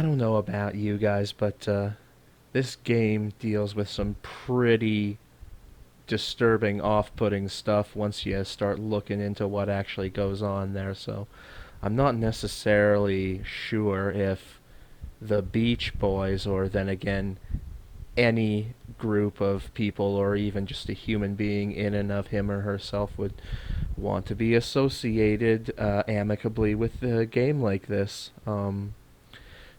don't know about you guys, but this game deals with some pretty disturbing, off-putting stuff once you start looking into what actually goes on there. So I'm not necessarily sure if the Beach Boys, or then again, any group of people, or even just a human being in and of him or herself, would want to be associated amicably with a game like this.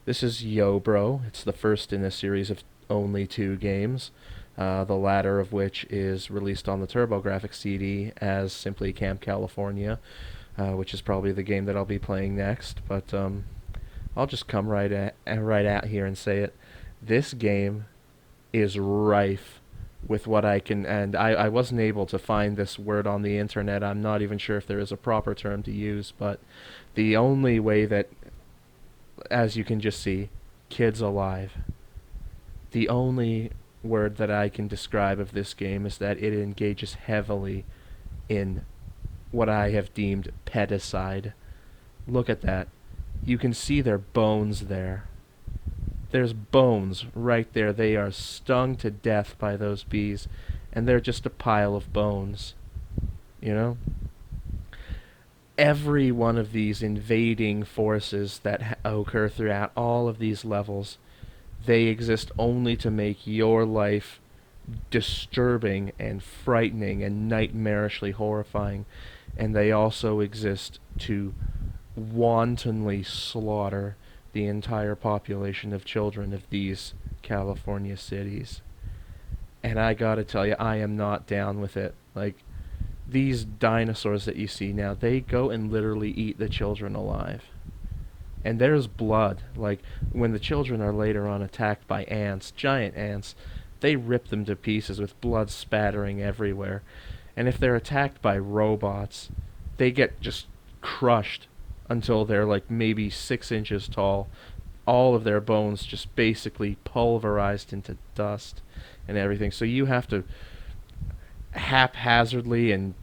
This is Yo Bro. It's the first in a series of only two games, the latter of which is released on the TurboGrafx CD as simply Camp California, which is probably the game that I'll be playing next. But I'll just come right out here and say it. This game is rife with what I can, and I wasn't able to find this word on the internet. I'm not even sure if there is a proper term to use, but the only way that, as you can just see, kids alive. The only word that I can describe of this game is that it engages heavily in what I have deemed pedicide. Look at that. You can see their bones there. There's bones right there. They are stung to death by those bees, and they're just a pile of bones. You know? Every one of these invading forces that occur throughout all of these levels, they exist only to make your life disturbing and frightening and nightmarishly horrifying. And they also exist to wantonly slaughter the entire population of children of these California cities. And I gotta tell you, I am not down with it. Like, these dinosaurs that you see now, they go and literally eat the children alive. And there's blood. Like, when the children are later on attacked by ants, giant ants, they rip them to pieces with blood spattering everywhere. And if they're attacked by robots, they get just crushed until they're like maybe 6 inches tall. All of their bones just basically pulverized into dust and everything. So you have to haphazardly and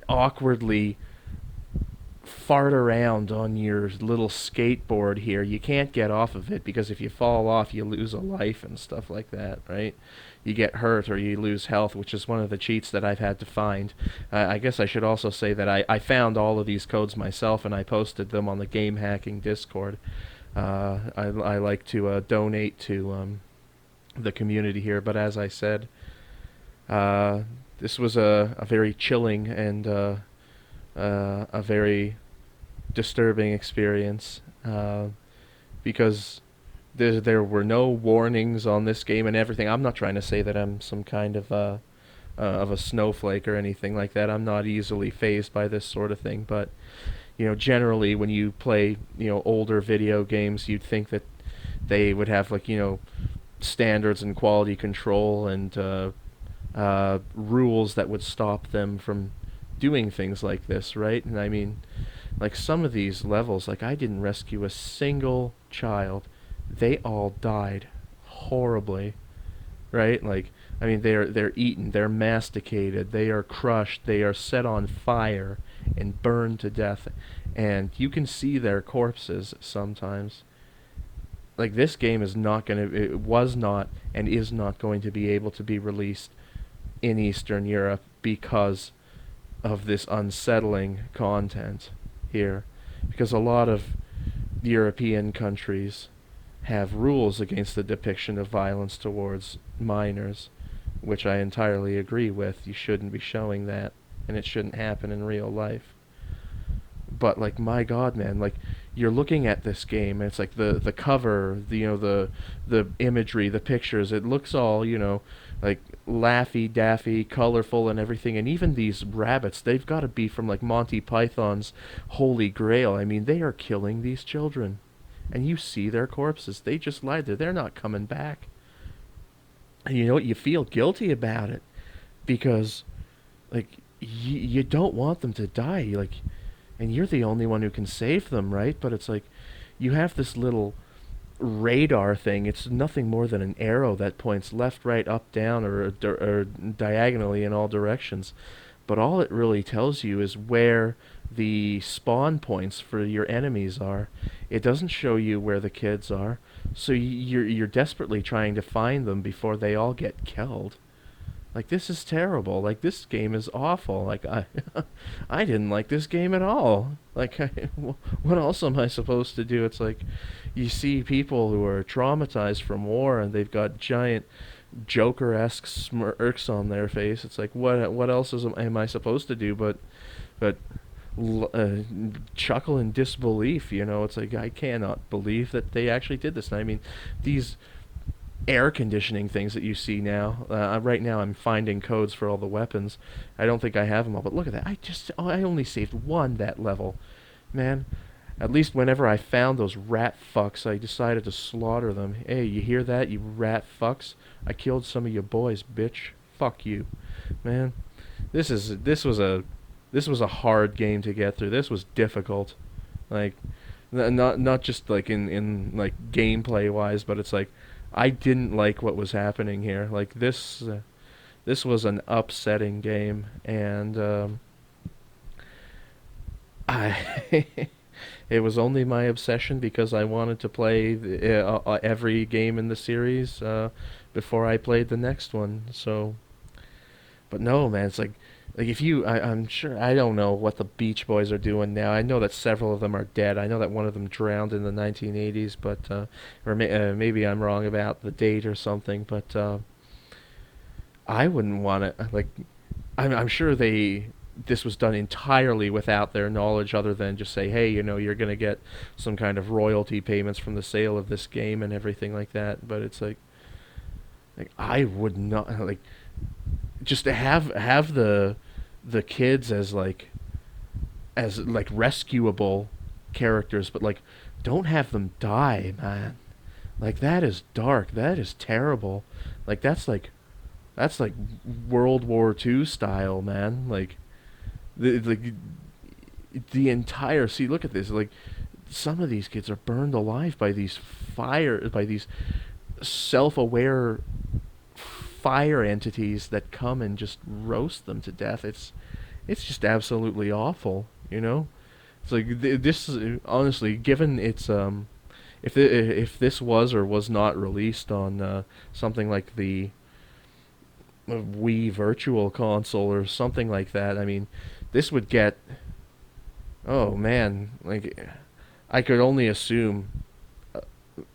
awkwardly fart around on your little skateboard here. You can't get off of it because if you fall off, you lose a life and stuff like that, right? You get hurt or you lose health, which is one of the cheats that I've had to find. I guess I should also say that I found all of these codes myself and I posted them on the game hacking Discord. I like to donate to the community here, but as I said, this was a very chilling and a very disturbing experience, because there were no warnings on this game and everything. I'm not trying to say that I'm some kind of a snowflake or anything like that. I'm not easily fazed by this sort of thing, but generally when you play older video games, you'd think that they would have like standards and quality control and rules that would stop them from doing things like this, right? And I mean, like some of these levels, like I didn't rescue a single child. They all died horribly, right? Like, I mean, they're eaten, they're masticated, they are crushed, they are set on fire and burned to death, and you can see their corpses sometimes. Like, this game is not gonna, it was not and is not going to be able to be released in Eastern Europe because of this unsettling content here, because a lot of European countries have rules against the depiction of violence towards minors, which I entirely agree with. You shouldn't be showing that, and it shouldn't happen in real life. But like, my God, man, like you're looking at this game, and it's like the cover, the imagery, the pictures. It looks all like laffy daffy, colorful, and everything. And even these rabbits, they've got to be from like Monty Python's Holy Grail. I mean, they are killing these children, and you see their corpses. They just lied there. They're not coming back. And you know what? You feel guilty about it because, like, you don't want them to die. Like, and you're the only one who can save them, right? But it's like, you have this little radar thing. It's nothing more than an arrow that points left, right, up, down, or diagonally in all directions. but all it really tells you is where the spawn points for your enemies are. It doesn't show you where the kids are, so you're desperately trying to find them before they all get killed. Like, this is terrible. Like, this game is awful. Like, I I didn't like this game at all. Like, what else am I supposed to do? It's like you see people who are traumatized from war and they've got giant Joker-esque smirks on their face. It's like, what else am I supposed to do but chuckle in disbelief? You know, it's like, I cannot believe that they actually did this. And I mean, these air conditioning things that you see now. Right now, I'm finding codes for all the weapons. I don't think I have them all, but look at that. I only saved one that level, man. At least whenever I found those rat fucks, I decided to slaughter them. Hey, you hear that, you rat fucks? I killed some of your boys, bitch. Fuck you, man. This was a hard game to get through. This was difficult, like not just like in like gameplay wise, but it's like I didn't like what was happening here. Like this was an upsetting game, and I it was only my obsession because I wanted to play every game in the series before I played the next one. So, but no, man, it's like if I'm sure, I don't know what the Beach Boys are doing now. I know that several of them are dead. I know that one of them drowned in the 1980s, but maybe I'm wrong about the date or something. But I wouldn't want to like. I'm sure this was done entirely without their knowledge, other than just say, hey, you're gonna get some kind of royalty payments from the sale of this game and everything like that. But it's like I would not like just to have the kids as like rescuable characters, but like don't have them die, man. Like, that is dark. That is terrible. Like, that's like World War II style, man. Like the entire, see, look at this. Like, some of these kids are burned alive by these self-aware fire entities that come and just roast them to death. It's just absolutely awful, you know. It's like this is honestly, given its if this was or was not released on something like the Wii Virtual Console or something like that, I mean, this would get, oh man, like, I could only assume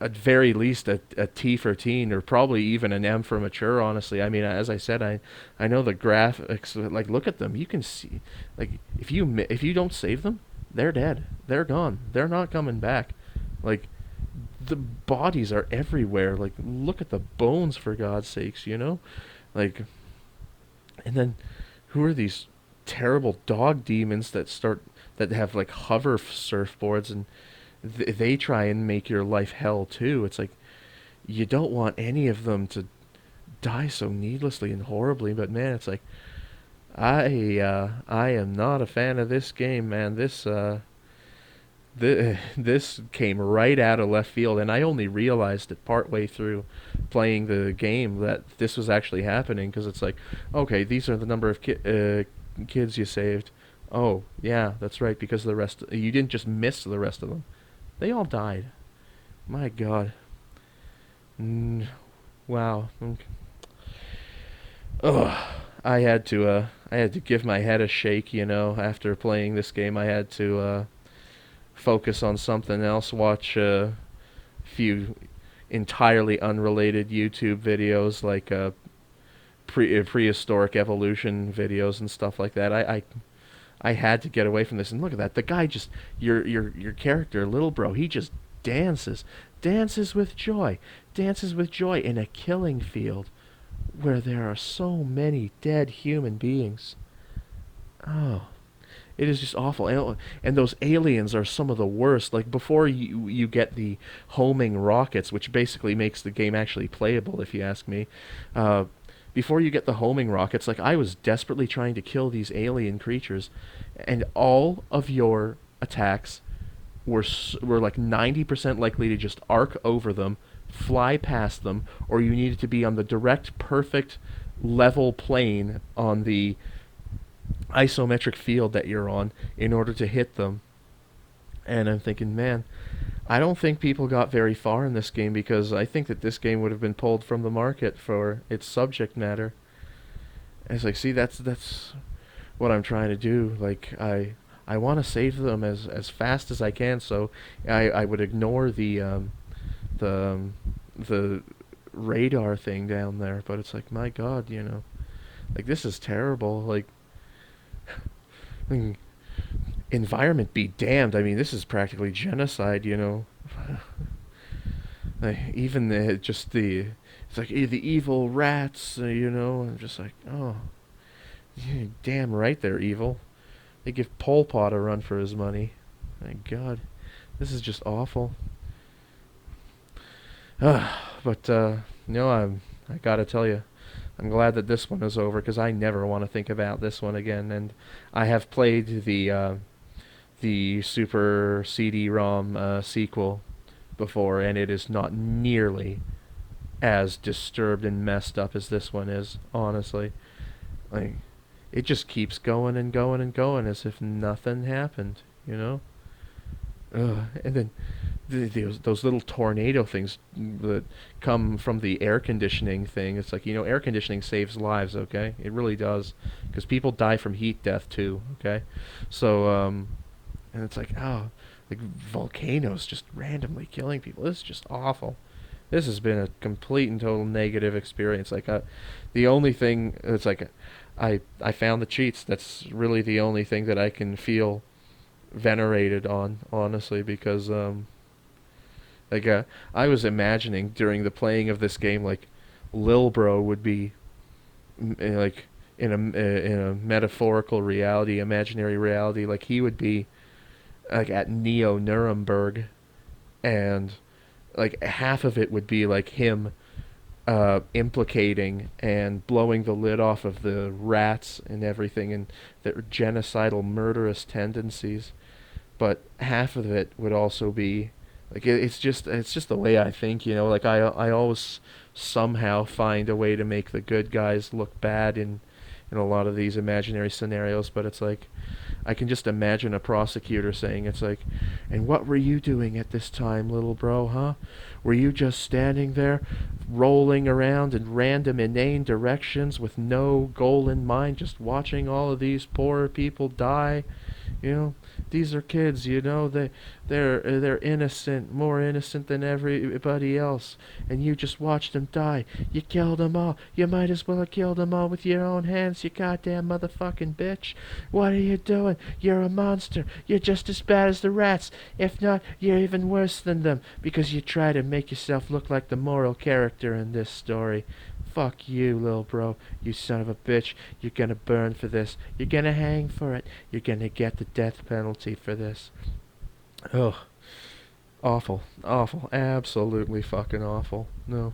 at very least a T for teen, or probably even an M for mature. Honestly, I mean, as I said, I know the graphics. Like, look at them. You can see, like, if you don't save them, they're dead. They're gone. They're not coming back. Like, the bodies are everywhere. Like, look at the bones, for God's sakes. Like, and then who are these terrible dog demons that have like hover surfboards, and they try and make your life hell too. It's like, you don't want any of them to die so needlessly and horribly, but man, it's like, I am not a fan of this game, man. This came right out of left field, and I only realized it partway through playing the game that this was actually happening, because it's like, okay, these are the number of kids you saved. Oh, yeah, that's right, because the rest, you didn't just miss the rest of them. They all died. My God. Wow. Okay. Ugh. I had to give my head a shake, after playing this game. I had to focus on something else, watch a few entirely unrelated YouTube videos, like prehistoric evolution videos and stuff like that. I had to get away from this. And look at that. The guy just, your character, little bro, he just dances with joy, in a killing field where there are so many dead human beings. Oh, it is just awful. And those aliens are some of the worst. Like, before you get the homing rockets, which basically makes the game actually playable, if you ask me. Before you get the homing rockets, like, I was desperately trying to kill these alien creatures, and all of your attacks were like 90% likely to just arc over them, fly past them, or you needed to be on the direct, perfect, level plane on the isometric field that you're on in order to hit them. And I'm thinking, man, I don't think people got very far in this game, because I think that this game would have been pulled from the market for its subject matter. And it's like, see, that's what I'm trying to do. Like, I want to save them as fast as I can, so I would ignore the the radar thing down there. But it's like, my God, like, this is terrible. Like, I mean, environment be damned. I mean, this is practically genocide. Like, even it's like the evil rats. I'm just like, oh, yeah, damn right they're evil. They give Pol Pot a run for his money. My God, this is just awful. But I gotta tell you, I'm glad that this one is over, because I never want to think about this one again. And I have played the Super CD-ROM sequel before, and it is not nearly as disturbed and messed up as this one is. Honestly, like, it just keeps going and going and going as if nothing happened. You know. And then those little tornado things that come from the air conditioning thing. It's like, air conditioning saves lives, okay? It really does, because people die from heat death too, okay? So, and it's like, oh, like volcanoes just randomly killing people. This is just awful. This has been a complete and total negative experience. Like, the only thing, it's like, I found the cheats. That's really the only thing that I can feel venerated on, honestly, because like, I was imagining during the playing of this game, like, Lil Bro would be like in a metaphorical reality, imaginary reality, like he would be like at Neo Nuremberg, and like half of it would be like him implicating and blowing the lid off of the rats and everything, and their genocidal murderous tendencies, but half of it would also be like, it's just the way I think. Like, I always somehow find a way to make the good guys look bad in a lot of these imaginary scenarios. But it's like, I can just imagine a prosecutor saying, it's like, and what were you doing at this time, little bro, huh? Were you just standing there rolling around in random inane directions with no goal in mind, just watching all of these poor people die? You know, these are kids. They're innocent, more innocent than everybody else, and you just watched them die. You killed them all. You might as well have killed them all with your own hands, you goddamn motherfucking bitch. What are you doing? You're a monster. You're just as bad as the rats. If not, you're even worse than them, because you try to make yourself look like the moral character in this story. Fuck you, little bro. You son of a bitch. You're gonna burn for this. You're gonna hang for it. You're gonna get the death penalty for this. Ugh. Awful. Awful. Absolutely fucking awful. No.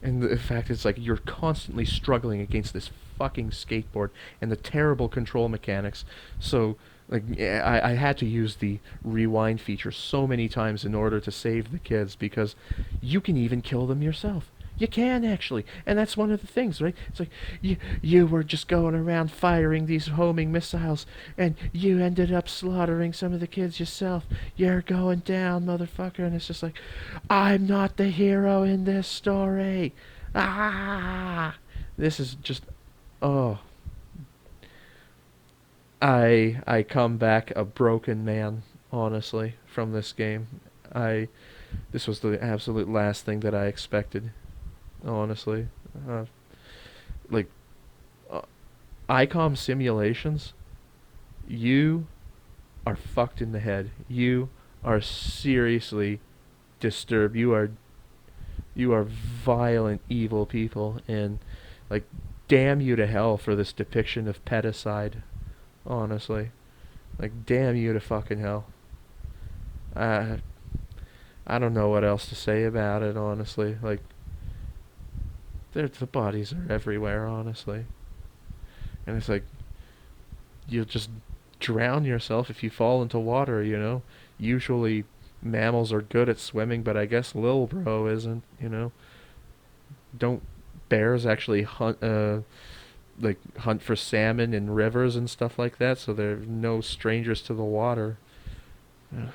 And the fact is, like, you're constantly struggling against this fucking skateboard and the terrible control mechanics. So, like, I had to use the rewind feature so many times in order to save the kids, because you can even kill them yourself. You can, actually, and that's one of the things, right? It's like, you were just going around firing these homing missiles, and you ended up slaughtering some of the kids yourself. You're going down, motherfucker. And it's just like, I'm not the hero in this story. Ah, this is just, oh, I come back a broken man, honestly, from this game. I This was the absolute last thing that I expected, honestly. Uh, like, uh, ICOM simulations, you are fucked in the head. You are seriously disturbed. You are violent, evil people, and, like, damn you to hell for this depiction of pedicide. Honestly, like, damn you to fucking hell. I I don't know what else to say about it. Honestly, like, the bodies are everywhere. Honestly, and it's like, you'll just drown yourself if you fall into water. Usually mammals are good at swimming, but I guess Lil Bro isn't. Don't bears actually hunt? like hunt for salmon in rivers and stuff like that, so they're no strangers to the water. Ugh.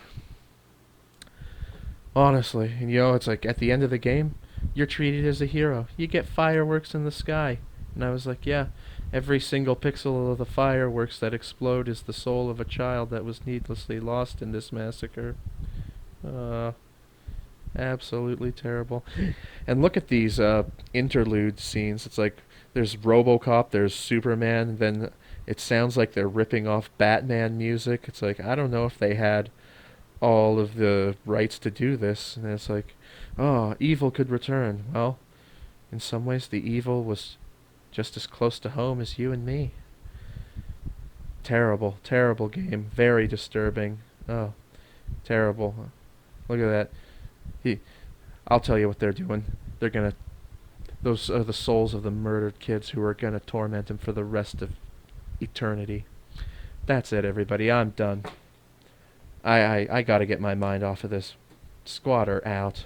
Honestly, and it's like at the end of the game, you're treated as a hero. You get fireworks in the sky. And I was like, yeah, every single pixel of the fireworks that explode is the soul of a child that was needlessly lost in this massacre. Uh, Absolutely terrible. And look at these interlude scenes. It's like there's RoboCop, there's Superman, then it sounds like they're ripping off Batman music. It's like I don't know if they had all of the rights to do this. And it's like, oh, evil could return. Well, in some ways, the evil was just as close to home as you and me. Terrible, terrible game. Very disturbing. Oh, terrible. Look at that. He, I'll tell you what they're doing. They're gonna. Those are the souls of the murdered kids who are gonna torment him for the rest of eternity. That's it, everybody. I'm done. I gotta get my mind off of this. Skwatter out.